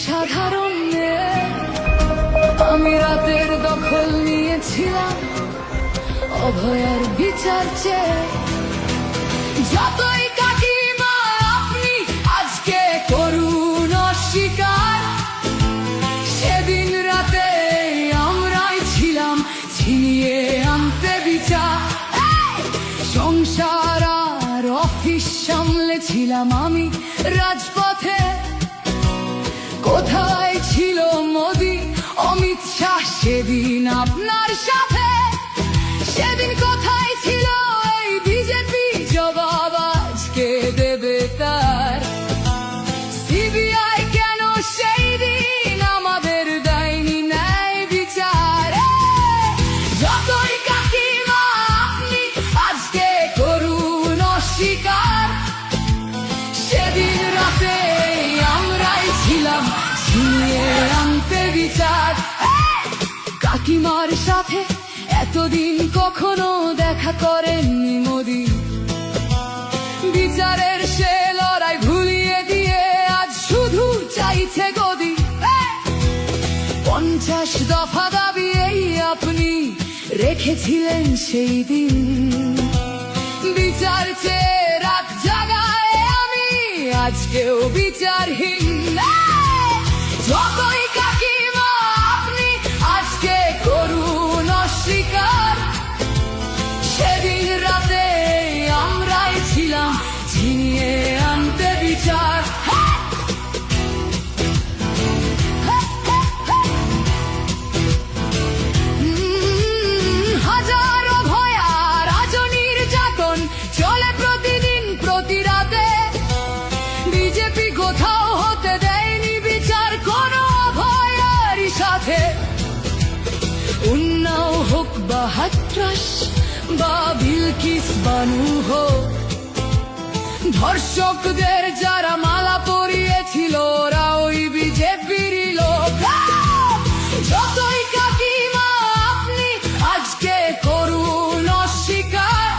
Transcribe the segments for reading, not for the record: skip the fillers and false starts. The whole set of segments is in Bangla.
সাধারণ মেয়ে। আমি রাতের দখল নিয়েছিলাম অভয়ার বিচার চেয়ে। যতই কাকিমা আপনি আজকে করুন অস্বীকার, সেদিন রাতে আমরাই ছিলাম ছিনিয়ে আনতে বিচার। সংসার আর অফিস সামলেছিলাম আমি রাজপথে। কোথায় ছিল মোদি অমিত শাহ সেদিন আপনার সাথে? সেদিন কোথায় ছিল এই বিজেপি? জবাব আজকে দেবে তার। সিবিআই কেন সেই দিন আমাদের দেয়নি ন্যায় বিচার? যতই কাকিমা আপনি আজকে করুন অস্বীকার, সেদিন রাতে আমরাই ছিলাম ছিনিয়ে আনতে বিচার। কাকিমার সাথে এতদিন কখনো দেখা করেননি মোদি। বিচারের সে লড়াই ভুলিয়ে দিয়ে আজ শুধু চাইছে গদি। 50 দফা দাবি এই আপনি রেখেছিলেন সেই দিন। বিচার চেয়ে রাত জাগায় আমি আজকেও বিচারহীন। যতই কাকিমা আপনি আজকে করুন অস্বীকার, সেদিন রাতে আমরাই ছিলাম ছিনিয়ে আনতে বিচার। হাজারো ভয়া রাজনীর যাতন চলে প্রতিদিন প্রতি রাতে। বিজেপি কোথাও হতে দেয়নি বিচার কোনো ভয়ারই সাথে। উন্নাও হোক বা হাতরাস বা বিলকিস বানু হোক, ধর্ষকদের যারা মালা পরিয়েছিল ওরা ওই বিজেপিরই লোক। যতই কাকিমা আপনি আজকে করুন অস্বীকার,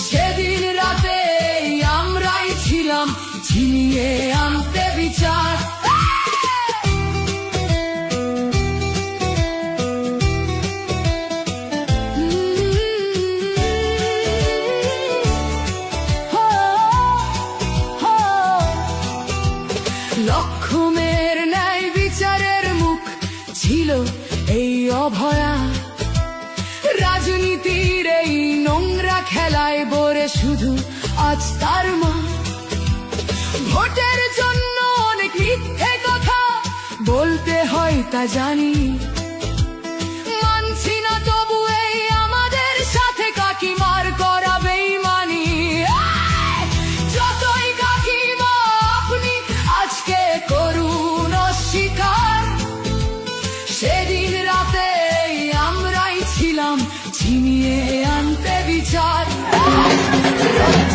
সেদিন রাতে আমরাই ছিলাম ছিনিয়ে আনতে বিচার। লক্ষ্যমের ন্যায় বিচারের মুখ ছিল এই অভয়া। রাজনীতির এই নোংরা খেলায় বরে শুধু আজ তার মা। ভোটের জন্য অনেক মিথ্যে কথা বলতে হয় তা জানি, মানছি না তবু এই আমাদের সাথে কাকিমার করা বেইমানি। যতই কাকিমা আপনি আজকে করুন অস্বীকার, সেদিন রাতে আমরাই ছিলাম ছিনিয়ে আনতে বিচার।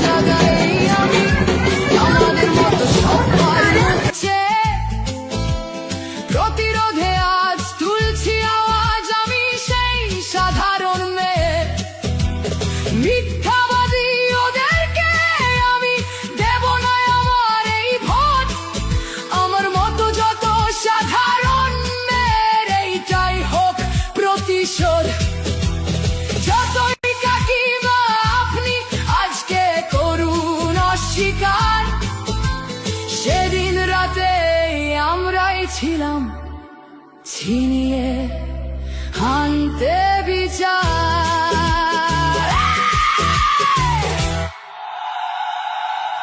জায়গায় আমি আমাদের মতো সবার মুখছে প্রতিরোধে আজ তুলছি আওয়াজ আমি সেই সাধারণ মেয়ে। মিথ্যাবাদী ওদেরকে আমি দেব না আমার এই ভোট। আমার মতো যত সাধারণ মেয়ের এইটাই হোক প্রতিশোধ। যতই কাকিমা আপনি আজকে করুন অস্বীকার, সেদিন রাতে আমরাই ছিলাম ছিনিয়ে